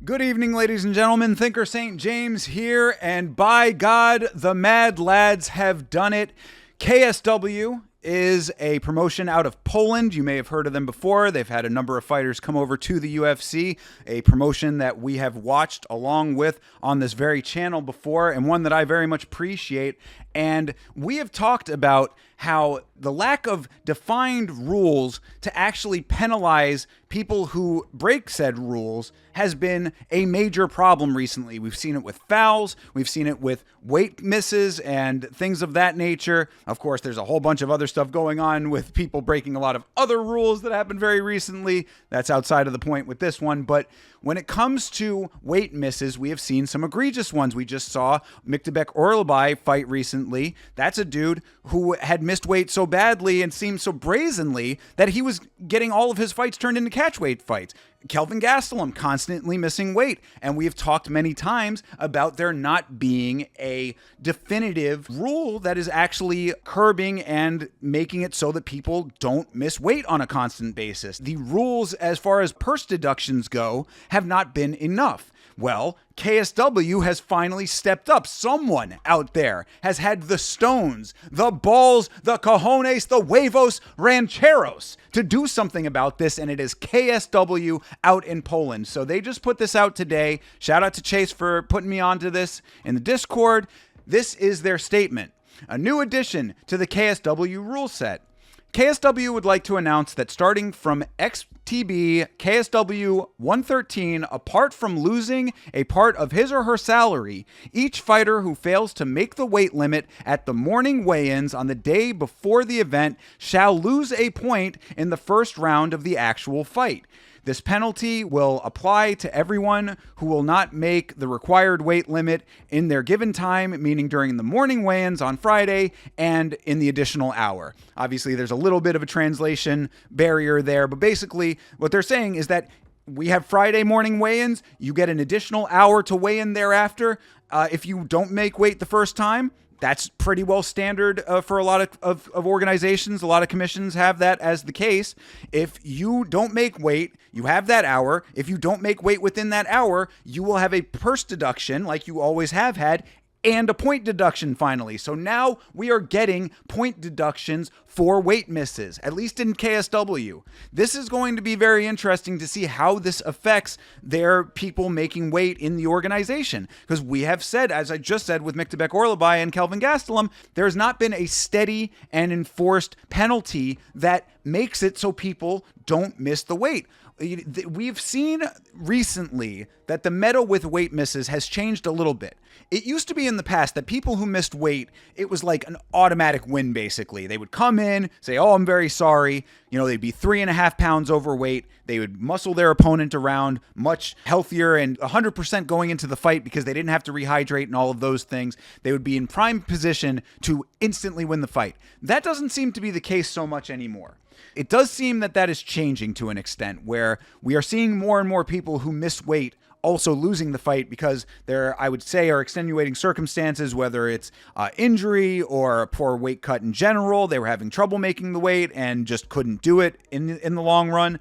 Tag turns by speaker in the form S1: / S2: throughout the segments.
S1: Good evening, ladies and gentlemen. Thinker St. James here, and by God, the Mad Lads have done it. KSW is a promotion out of Poland. You may have heard of them before. They've had a number of fighters come over to the UFC, a promotion that we have watched along with on this very channel before, and one that I very much appreciate. And we have talked about how the lack of defined rules to actually penalize people who break said rules has been a major problem recently. We've seen it with fouls, we've seen it with weight misses and things of that nature. Of course, there's a whole bunch of other stuff going on with people breaking a lot of other rules that happened very recently. That's outside of the point with this one. But when it comes to weight misses, we have seen some egregious ones. We just saw Deduct fight recently. That's a dude who had missed weight so badly and seemed so brazenly that he was getting all of his fights turned into catchweight fights. Kelvin Gastelum constantly missing weight. And we have talked many times about there not being a definitive rule that is actually curbing and making it so that people don't miss weight on a constant basis. The rules as far as purse deductions go have not been enough. Well, KSW has finally stepped up. Someone out there has had the stones, the balls, the cojones, the huevos rancheros to do something about this, and it is KSW out in Poland. So they just put this out today. Shout out to Chase for putting me onto this in the Discord. This is their statement. A new addition to the KSW rule set. KSW would like to announce that starting from XTB KSW 113, apart from losing a part of his or her salary, each fighter who fails to make the weight limit at the morning weigh-ins on the day before the event shall lose a point in the first round of the actual fight. This penalty will apply to everyone who will not make the required weight limit in their given time, meaning during the morning weigh-ins on Friday and in the additional hour. Obviously, there's a little bit of a translation barrier there, but basically what they're saying is that we have Friday morning weigh-ins. You get an additional hour to weigh in thereafter. If you don't make weight the first time, that's pretty well standard for a lot of organizations. A lot of commissions have that as the case. If you don't make weight, you have that hour. If you don't make weight within that hour, you will have a purse deduction like you always have had, and a point deduction finally. So now we are getting point deductions for weight misses, at least in KSW. This is going to be very interesting to see how this affects their people making weight in the organization. Because we have said, as I just said with Deduct and Kelvin Gastelum, there's not been a steady and enforced penalty that makes it so people don't miss the weight. We've seen recently that the meta with weight misses has changed a little bit. It used to be in the past that people who missed weight, it was like an automatic win, basically. They would come in, say, oh, I'm very sorry. They'd be 3.5 pounds overweight. They would muscle their opponent around much healthier and 100% going into the fight because they didn't have to rehydrate and all of those things. They would be in prime position to instantly win the fight. That doesn't seem to be the case so much anymore. It does seem that is changing to an extent where we are seeing more and more people who miss weight also losing the fight because there, I would say, are extenuating circumstances, whether it's injury or a poor weight cut in general. They were having trouble making the weight and just couldn't do it in the long run.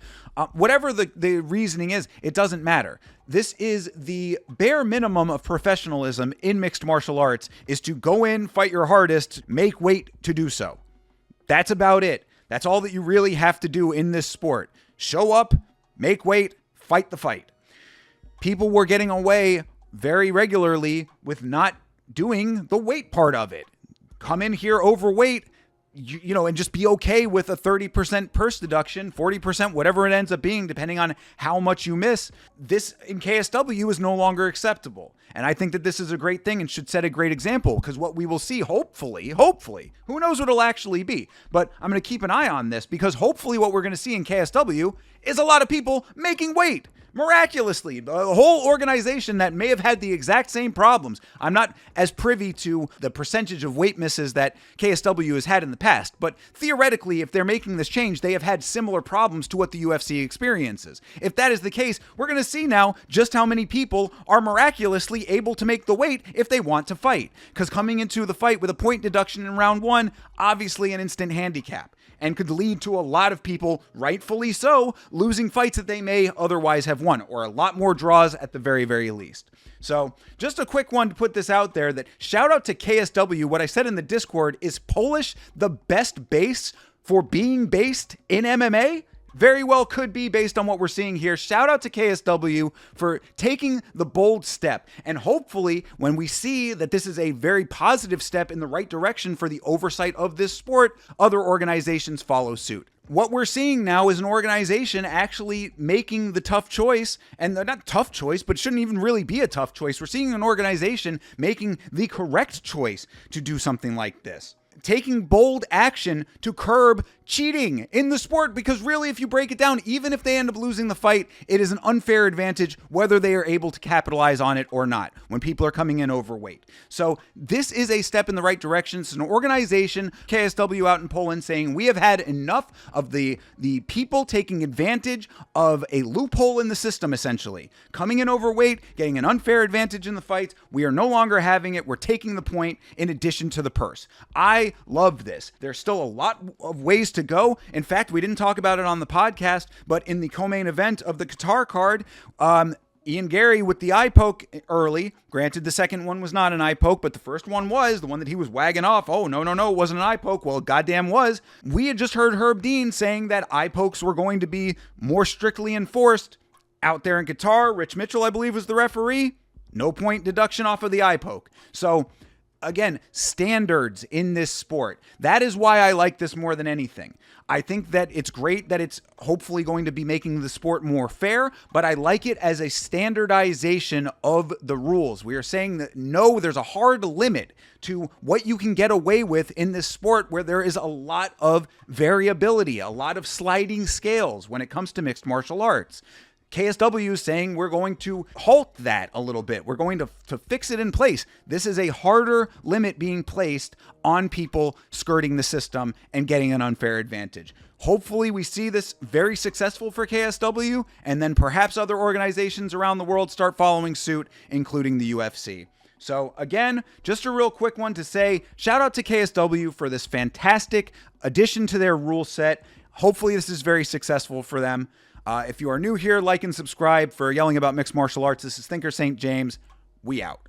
S1: Whatever the reasoning is, it doesn't matter. This is the bare minimum of professionalism in mixed martial arts, is to go in, fight your hardest, make weight to do so. That's about it. That's all that you really have to do in this sport. Show up, make weight, fight the fight. People were getting away very regularly with not doing the weight part of it. Come in here overweight, and just be okay with a 30% purse deduction, 40%, whatever it ends up being, depending on how much you miss. This in KSW is no longer acceptable. And I think that this is a great thing and should set a great example, because what we will see, hopefully, who knows what it'll actually be, but I'm going to keep an eye on this, because hopefully what we're going to see in KSW is a lot of people making weight. Miraculously, the whole organization that may have had the exact same problems. I'm not as privy to the percentage of weight misses that KSW has had in the past, but theoretically, if they're making this change, they have had similar problems to what the UFC experiences. If that is the case, we're going to see now just how many people are miraculously able to make the weight if they want to fight. Because coming into the fight with a point deduction in round one, obviously an instant handicap. and could lead to a lot of people, rightfully so, losing fights that they may otherwise have won, or a lot more draws at the very, very least. So just a quick one to put this out there, that shout out to KSW. What I said in the Discord, is Polish the best base for being based in MMA? Very well could be, based on what we're seeing here. Shout out to KSW for taking the bold step. And hopefully, when we see that this is a very positive step in the right direction for the oversight of this sport, other organizations follow suit. What we're seeing now is an organization actually making the tough choice, and not tough choice, but shouldn't even really be a tough choice. We're seeing an organization making the correct choice to do something like this, taking bold action to curb cheating in the sport, because really, if you break it down, even if they end up losing the fight, it is an unfair advantage whether they are able to capitalize on it or not when people are coming in overweight. So this is a step in the right direction. It's an organization, KSW out in Poland, saying we have had enough of the people taking advantage of a loophole in the system, essentially coming in overweight, getting an unfair advantage in the fights. We are no longer having it. We're taking the point in addition to the purse. I love this. There's still a lot of ways to go. In fact, we didn't talk about it on the podcast, but in the co-main event of the Qatar card, Ian Gary with the eye poke early. Granted, the second one was not an eye poke, but the first one was, the one that he was wagging off. Oh, no, it wasn't an eye poke. Well, goddamn was. We had just heard Herb Dean saying that eye pokes were going to be more strictly enforced out there in Qatar. Rich Mitchell, I believe, was the referee. No point deduction off of the eye poke. So again, standards in this sport. That is why I like this more than anything. I think that it's great that it's hopefully going to be making the sport more fair, but I like it as a standardization of the rules. We are saying that no, there's a hard limit to what you can get away with in this sport, where there is a lot of variability, a lot of sliding scales when it comes to mixed martial arts. KSW is saying we're going to halt that a little bit. We're going to fix it in place. This is a harder limit being placed on people skirting the system and getting an unfair advantage. Hopefully we see this very successful for KSW, and then perhaps other organizations around the world start following suit, including the UFC. So again, just a real quick one to say, shout out to KSW for this fantastic addition to their rule set. Hopefully this is very successful for them. If you are new here, like and subscribe. For Yelling About Mixed Martial Arts, this is Thinker St. James. We out.